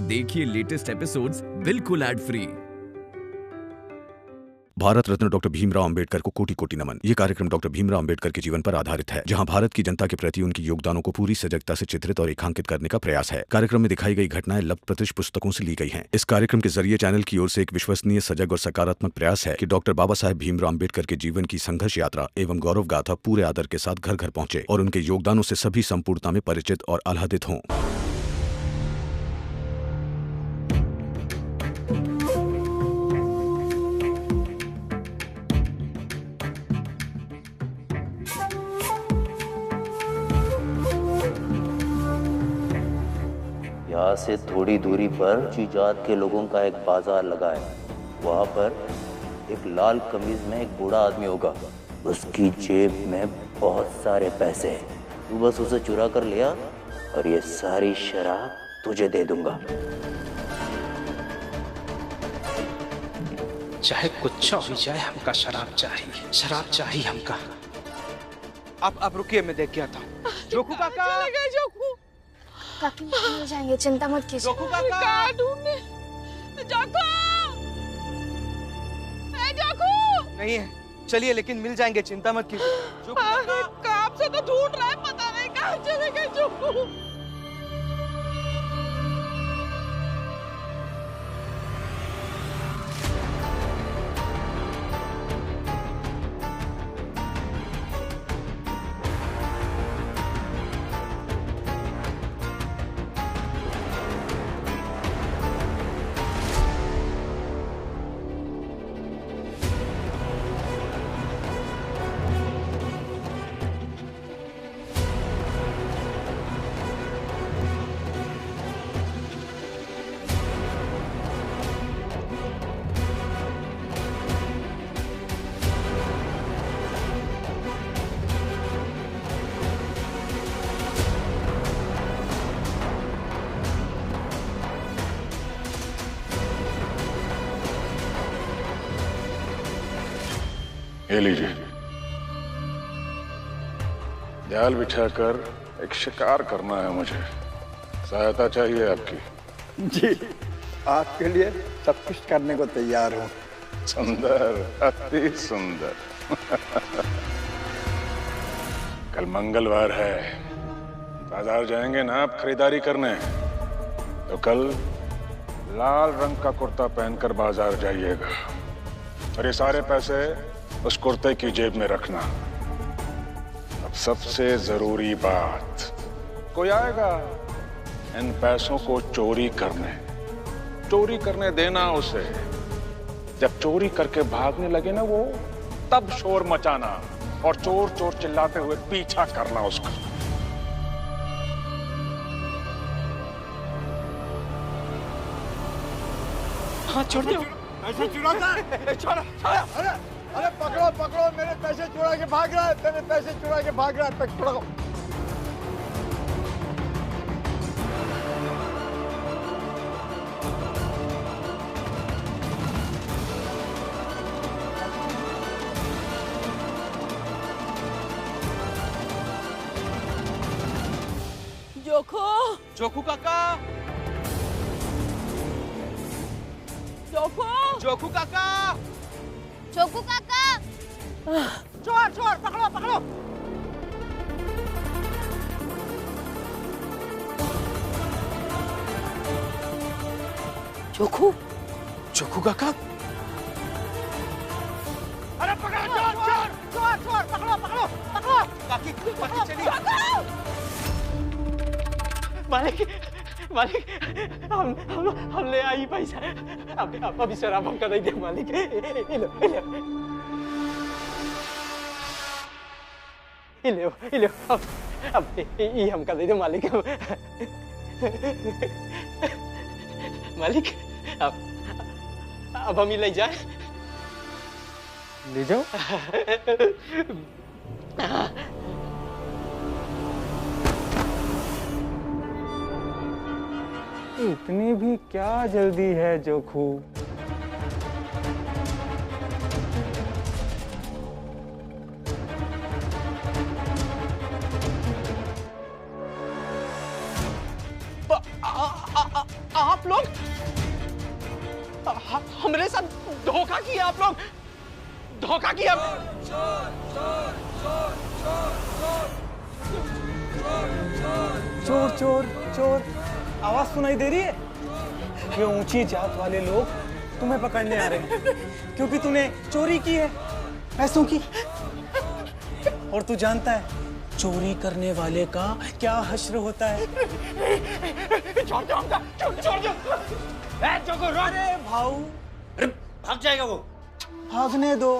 देखिए latest episodes बिल्कुल ad free. Bharat Ratna doctor Bhimrao Ambedkar को कोटि कोटि नमन। ये कार्यक्रम डॉक्टर भीमराव अंबेडकर के जीवन पर आधारित है, जहां भारत की जनता के प्रति उनके योगदानों को पूरी सजगता से चित्रित और रेखांकित करने का प्रयास है। कार्यक्रम में दिखाई गई घटनाएं लब्ध प्रतिष्ठ पुस्तकों से ली गई हैं। इस कार्यक्रम के जरिए चैनल की ओर से एक विश्वसनीय, सजग और सकारात्मक प्रयास है कि डॉक्टर बाबा साहेब भीमराव अंबेडकर के जीवन की संघर्ष यात्रा एवं गौरव गाथा पूरे आदर के साथ घर घर पहुंचे और उनके योगदानों से सभी संपूर्णता में परिचित और आह्लादित हों। यहाँ से थोड़ी दूरी पर ऊंची जात के लोगों का एक बाजार लगा है। वहाँ पर एक लाल कमीज में एक बूढ़ा आदमी होगा। उसकी जेब में बहुत सारे पैसे हैं। तू बस उसे चुरा कर लिया और ये सारी शराब तुझे दे दूंगा। चाहे कुछ हो जाए, हमका शराब चाहिए, शराब चाहिए हमका। आप रुकिए, मैं देख गया था। जोखू काका, चले गए जोखू। काकी मिल जाएंगे, चिंता मत कीजिए। जोखू काका, कहाँ ढूंढने? जोखू! ए जोखू! नहीं है, चलिए, लेकिन मिल जाएंगे, चिंता मत कीजिए। जोखू काका, कब से तो ढूंढ रहा है, पता नहीं कहाँ चले गए जोखू। ये लीजिए, जाल बिछाकर एक शिकार करना है मुझे। सहायता चाहिए आपकी। जी, आपके लिए सब कुछ करने को तैयार हूँ। सुंदर, अति सुंदर। कल मंगलवार है, बाजार जाएंगे ना आप खरीदारी करने, तो कल लाल रंग का कुर्ता पहनकर बाजार जाइएगा और ये सारे पैसे उस कुर्ते की जेब में रखना। अब सबसे जरूरी बात, कोई आएगा इन पैसों को चोरी करने देना उसे। जब चोरी करके भागने लगे ना वो, तब शोर मचाना और चोर चोर चिल्लाते हुए पीछा करना उसका। हाँ, छोड़ दो। पैसे चुरा अरे पकड़ो, मेरे पैसे चुरा के भाग रहा है, पकड़ो। जोखू काका, जोखू काका, जोखू काका! चोर, पकड़ो। जोखू काका, अरे पकड़ो, चोर, पकड़ो। काकी चलिए। मालिक, हम ले आई पैसा। अभी शराब हमका नहीं दे मालिक। ये लो, अब ये हमका दे दो मालिक। मालिक, अब हम ले जाए। ले जाओ। इतनी भी क्या जल्दी है जोखू? आप लोग हमारे साथ धोखा किया, आप लोग धोखा किया। चोर चोर चोर आवाज सुनाई दे रही है? ये ऊंची जात वाले लोग तुम्हें पकड़ने आ रहे हैं क्योंकि तूने चोरी की है पैसों की। और तू जानता है चोरी करने वाले का क्या हश्र होता है। छोड़ दो हमका, छोड़ दो। अरे भाऊ, अरे भाग जाएगा वो। भागने दो,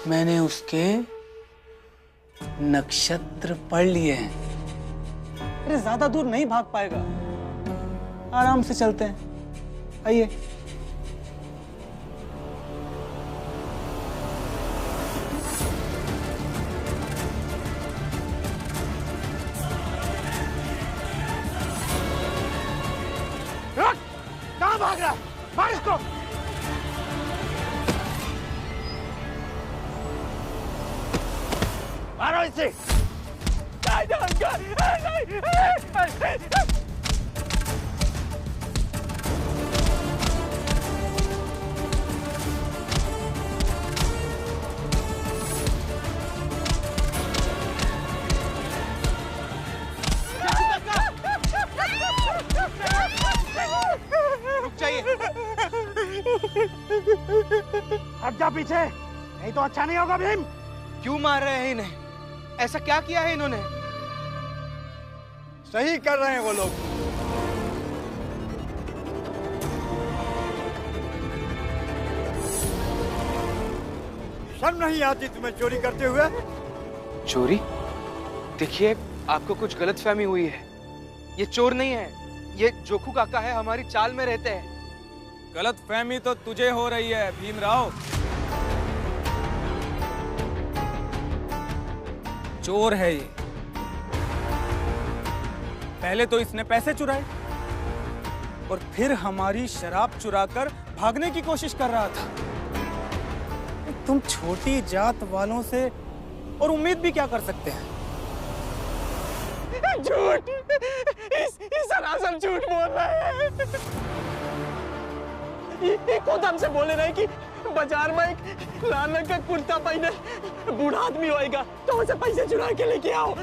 मैंने उसके नक्षत्र पढ़ लिए हैं। अरे ज्यादा दूर नहीं भाग पाएगा, आराम से चलते हैं, आइए। कहाँ भाग रहा है? मार इसको। मारो इसे। रुक जाइए। हट जा पीछे, नहीं तो अच्छा नहीं होगा भीम। क्यों मार रहे हैं इन्हें? ऐसा क्या किया है इन्होंने? सही कर रहे हैं वो लोग। शर्म नहीं आती तुम्हें चोरी करते हुए? चोरी? देखिए, आपको कुछ गलतफहमी हुई है। ये चोर नहीं है, ये जोखू काका है, हमारी चाल में रहते हैं। गलतफहमी तो तुझे हो रही है भीमराव। चोर है ये। पहले तो इसने पैसे चुराए और फिर हमारी शराब चुराकर भागने की कोशिश कर रहा था। तुम छोटी जात वालों से और उम्मीद भी क्या कर सकते हैं? झूठ, इस सरासर झूठ बोल रहा है। ये खुद हमसे बोले रहे कि बाजार में एक लाल रंग का कुर्ता पहने बूढ़ा आदमी होएगा तो उसे पैसे चुरा के लेके आओ।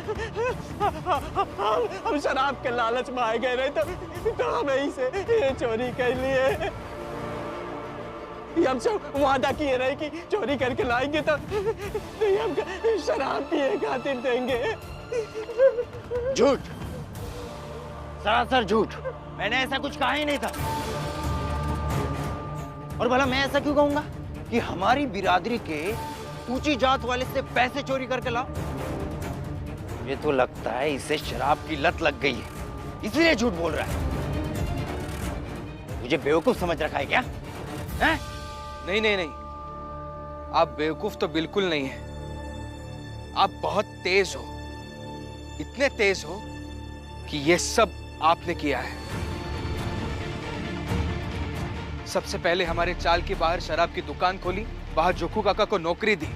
हम शराब के लालच में आ गए रहे तो हमें ही से ये चोरी कर लिए। हमसे वादा किए रहे कि चोरी करके लाएंगे तो हम शराब पिए खातिर देंगे। झूठ, सरासर झूठ। मैंने ऐसा कुछ कहा ही नहीं था। और भला मैं ऐसा क्यों कहूंगा कि हमारी बिरादरी के ऊंची जात वाले से पैसे चोरी करके लाओ? मुझे तो लगता है इसे शराब की लत लग गई है, इसलिए झूठ बोल रहा है। मुझे बेवकूफ समझ रखा है क्या? हैं? नहीं नहीं नहीं, आप बेवकूफ तो बिल्कुल नहीं हैं। आप बहुत तेज हो, इतने तेज हो कि ये सब आपने किया है। सबसे पहले हमारे चाल के बाहर शराब की दुकान खोली, वहां जोखू काका को नौकरी दी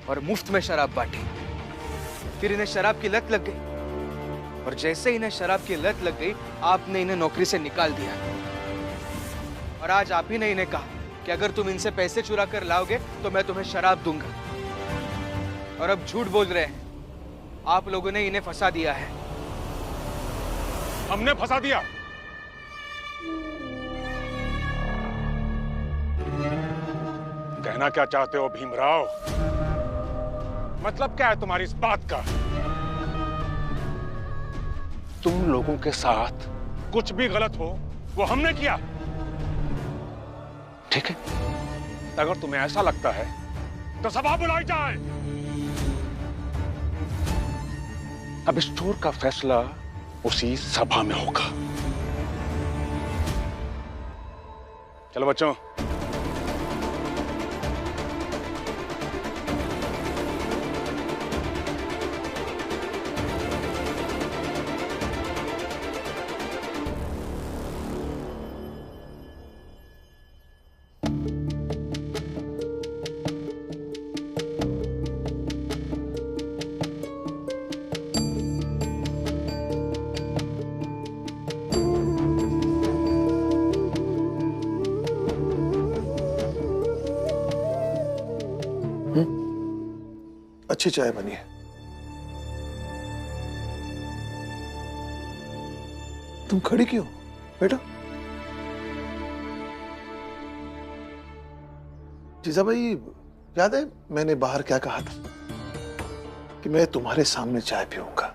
और मुफ्त में शराब बांटी। फिर इन्हें शराब की लत लग गई और जैसे इन्हें शराब की लत लग गई, आपने इन्हें नौकरी से निकाल दिया। और आज आप ही ने इन्हें कहा कि अगर तुम इनसे पैसे चुरा कर लाओगे तो मैं तुम्हें शराब दूंगा। और अब झूठ बोल रहे हैं। आप लोगों ने इन्हें फंसा दिया है। हमने फंसा दिया? कहना क्या चाहते हो भीमराव? मतलब क्या है तुम्हारी इस बात का? तुम लोगों के साथ कुछ भी गलत हो वो हमने किया, ठीक है? अगर तुम्हें ऐसा लगता है तो सभा बुलाई जाए। अब इस चोर का फैसला उसी सभा में होगा। चलो बच्चों, अच्छी चाय बनी है। तुम खड़ी क्यों बेटा? जीजा भाई, याद है मैंने बाहर क्या कहा था कि मैं तुम्हारे सामने चाय पीऊंगा,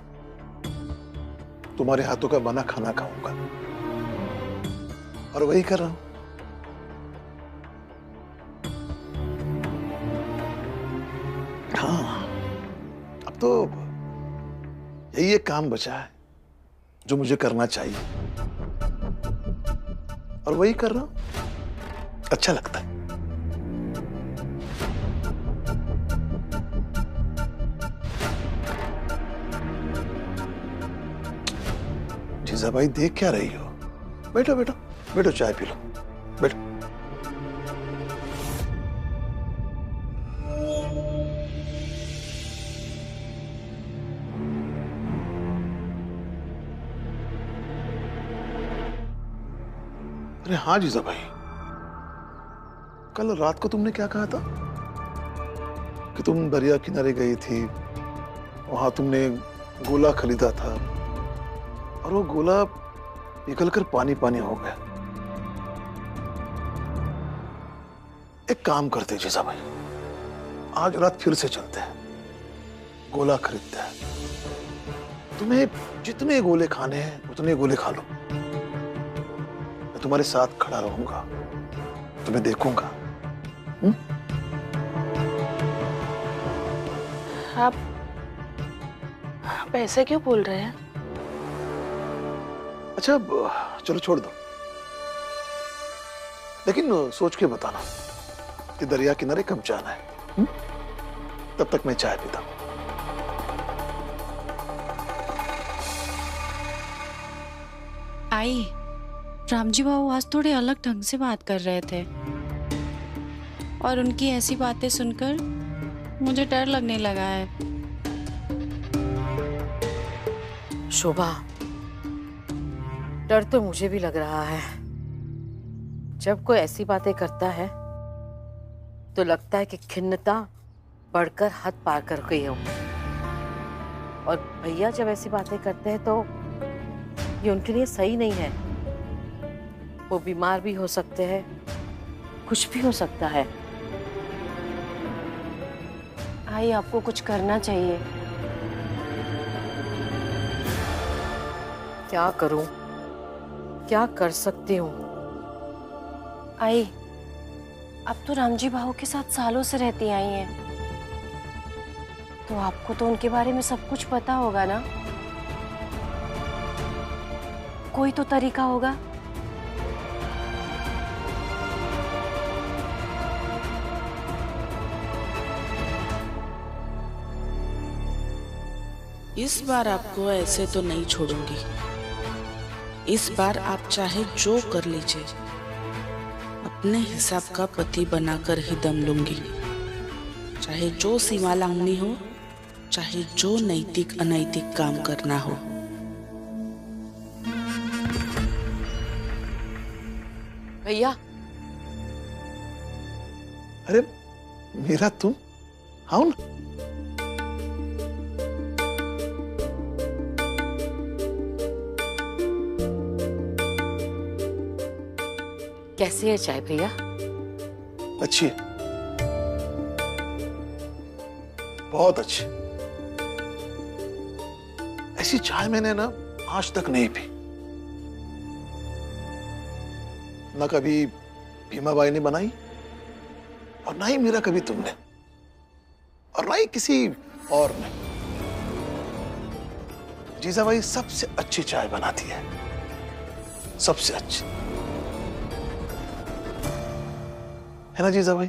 तुम्हारे हाथों का बना खाना खाऊंगा, और वही कर रहा हूं। हाँ, अब तो यही एक काम बचा है जो मुझे करना चाहिए, और वही कर रहा हूं। अच्छा लगता है। जीजा भाई, देख क्या रही हो? बैठो बैठो बैठो, चाय पी लो, बैठो। अरे हाँ जीजा भाई, कल रात को तुमने क्या कहा था कि तुम दरिया किनारे गई थी, वहां तुमने गोला खरीदा था और वो गोला निकलकर पानी पानी हो गया। एक काम करते जीजा भाई, आज रात फिर से चलते हैं, गोला खरीदते हैं। तुम्हें जितने गोले खाने हैं उतने गोले खा लो, मैं तुम्हारे साथ खड़ा रहूंगा, तुम्हें देखूंगा। आप ऐसे क्यों बोल रहे हैं? अच्छा चलो छोड़ दो, लेकिन सोच के बताना कि दरिया किनारे कब जाना है। तब तक मैं चाय पीता हूं। आई, रामजी बाबू आज थोड़े अलग ढंग से बात कर रहे थे और उनकी ऐसी बातें सुनकर मुझे डर लगने लगा है। शोभा, डर तो मुझे भी लग रहा है। जब कोई ऐसी बातें करता है तो लगता है कि खिन्नता बढ़कर हद पार कर गई हो, और भैया जब ऐसी बातें करते हैं तो ये उनके लिए सही नहीं है। वो बीमार भी हो सकते हैं, कुछ भी हो सकता है। आई, आपको कुछ करना चाहिए। क्या करूं? क्या कर सकती हूँ? आई, अब तो रामजी भाऊ के साथ सालों से रहती आई हैं, तो आपको तो उनके बारे में सब कुछ पता होगा ना? कोई तो तरीका होगा। इस बार आपको ऐसे तो नहीं छोड़ूंगी। इस बार आप चाहे जो कर लीजिए, अपने हिसाब का पति बनाकर ही दम लूंगी। चाहे जो सीमा लांघनी हो, चाहे जो नैतिक अनैतिक काम करना हो। भैया। अरे मेरा तुम आओ ना। कैसी है चाय भैया? अच्छी है, बहुत अच्छी। ऐसी चाय मैंने ना आज तक नहीं पी। ना कभी भीमाबाई ने बनाई, और ना ही मेरा कभी तुमने, और ना ही किसी और ने। जीजाबाई सबसे अच्छी चाय बनाती है, सबसे अच्छी, है ना जीजाबाई?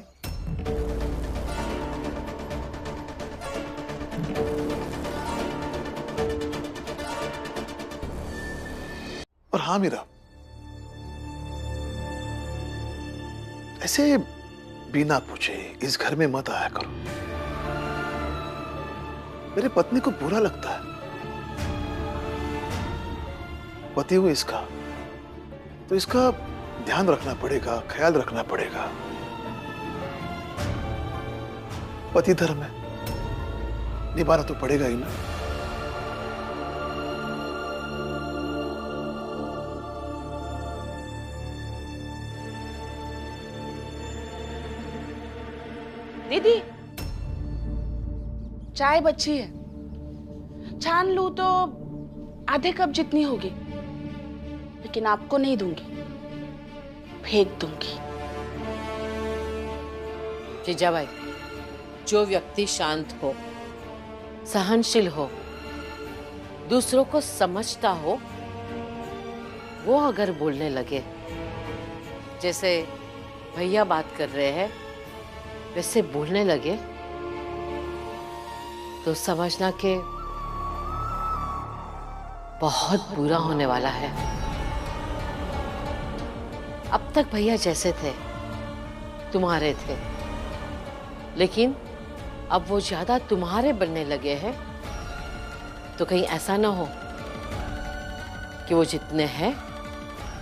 और हाँ मीरा, ऐसे बिना पूछे इस घर में मत आया करो। मेरे पत्नी को बुरा लगता है। पति हो इसका, तो इसका ध्यान रखना पड़ेगा, ख्याल रखना पड़ेगा। पति धर्म है, निभाना तो पड़ेगा ही ना। दीदी, चाय बची है, छान लूं तो आधे कप जितनी होगी, लेकिन आपको नहीं दूंगी, फेंक दूंगी। जीजाबाई, जो व्यक्ति शांत हो, सहनशील हो, दूसरों को समझता हो, वो अगर बोलने लगे, जैसे भैया बात कर रहे हैं वैसे बोलने लगे, तो समझना कि बहुत बुरा होने वाला है। अब तक भैया जैसे थे तुम्हारे थे, लेकिन अब वो ज्यादा तुम्हारे बनने लगे हैं, तो कहीं ऐसा ना हो कि वो जितने हैं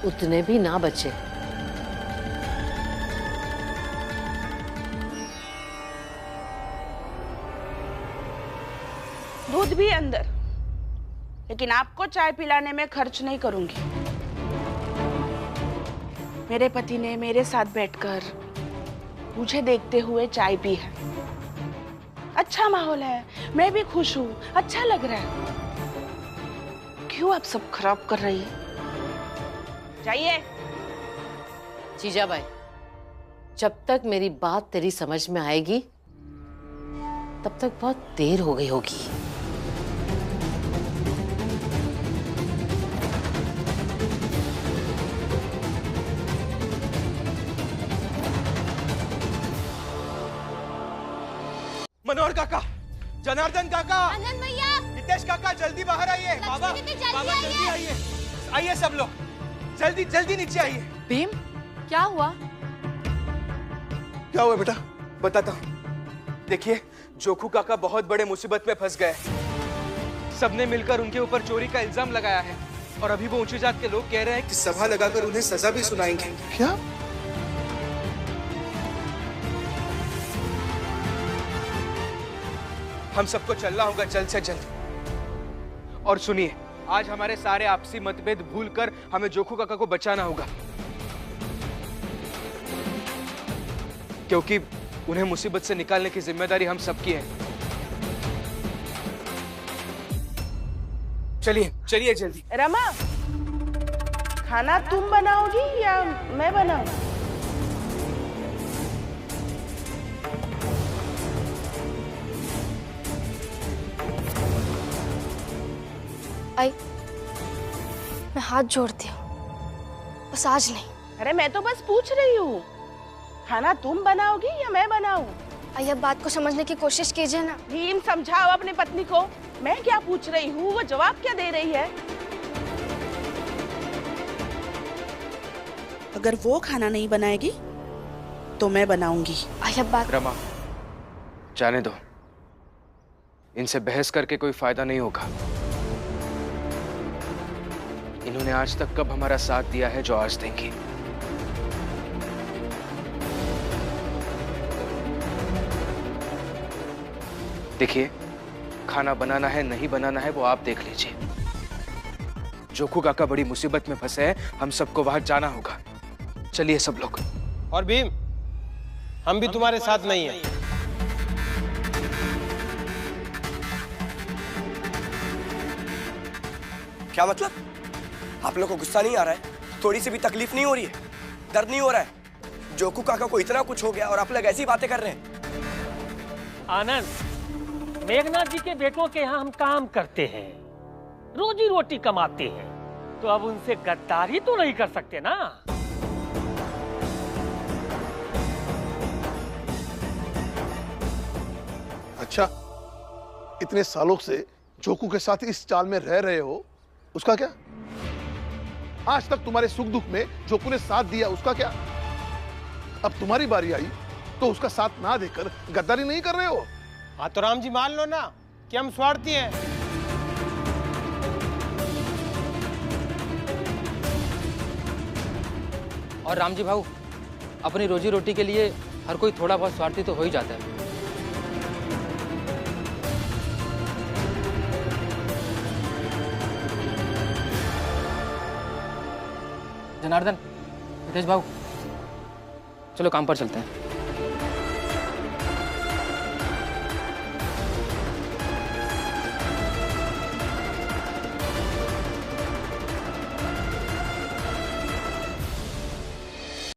उतने भी ना बचे। दूध भी अंदर, लेकिन आपको चाय पिलाने में खर्च नहीं करूंगी। मेरे पति ने मेरे साथ बैठकर मुझे देखते हुए चाय पी है। अच्छा माहौल है, मैं भी खुश हूँ, अच्छा लग रहा है। क्यों आप सब खराब कर रही है? जाइए। जीजाबाई, जब तक मेरी बात तेरी समझ में आएगी तब तक बहुत देर हो गई होगी। मनोहर काका, जनार्दन काका, आनंद भैया, नितेश काका, जल्दी बाहर आइए। बाबा, बाबा जल्दी आइए। आइए सब लोग, जल्दी जल्दी नीचे आइए। भीम, क्या हुआ? क्या हुआ बेटा? बताता हूँ। देखिए, जोखू काका बहुत बड़े मुसीबत में फंस गए। सबने मिलकर उनके ऊपर चोरी का इल्जाम लगाया है, और अभी वो ऊंची जात के लोग कह रहे हैं कि सभा लगाकर उन्हें सजा भी सुनाएंगे। क्या? हम सबको चलना होगा जल्द से जल्द। और सुनिए, आज हमारे सारे आपसी मतभेद भूलकर हमें जोखू काका को बचाना होगा, क्योंकि उन्हें मुसीबत से निकालने की जिम्मेदारी हम सबकी है। चलिए चलिए जल्दी। रमा, खाना तुम बनाओगी या मैं बनाऊं? आई, मैं हाथ जोड़ती हूँ, बस आज नहीं। अरे मैं तो बस पूछ रही हूँ, खाना तुम बनाओगी या मैं बनाऊं? आई, अब बात को समझने की कोशिश कीजिए ना। भीम, समझाओ अपनी पत्नी को। मैं क्या पूछ रही हूँ, वो जवाब क्या दे रही है? अगर वो खाना नहीं बनाएगी तो मैं बनाऊंगी। आई, अब बात। रमा, जाने दो, इनसे बहस करके कोई फायदा नहीं होगा। इन्होंने आज तक कब हमारा साथ दिया है जो आज देंगी। देखिए, खाना बनाना है नहीं बनाना है वो आप देख लीजिए। जोखू काका बड़ी मुसीबत में फंसे हैं, हम सबको वहां जाना होगा। चलिए सब लोग। और भीम, हम भी तुम्हारे साथ नहीं हैं। क्या मतलब? आप लोग को गुस्सा नहीं आ रहा है? थोड़ी सी भी तकलीफ नहीं हो रही है? दर्द नहीं हो रहा है? जोखू काका को इतना कुछ हो गया और आप लोग ऐसी बातें कर रहे हैं। आनंद, मेघनाथ जी के बेटों के यहाँ हम काम करते हैं, रोजी रोटी कमाते हैं, तो अब उनसे गद्दारी तो नहीं कर सकते ना। अच्छा, इतने सालों से जोकू के साथ इस चाल में रह रहे हो, उसका क्या? आज तक तुम्हारे सुख दुख में जोकू ने साथ दिया, उसका क्या? अब तुम्हारी बारी आई तो उसका साथ ना देकर गद्दारी नहीं कर रहे हो? हाँ तो राम जी मान लो ना कि हम स्वार्थी हैं। और राम जी भाऊ, अपनी रोजी रोटी के लिए हर कोई थोड़ा बहुत स्वार्थी तो हो ही जाता है। जनार्दन, हितेश भाऊ, चलो काम पर चलते हैं।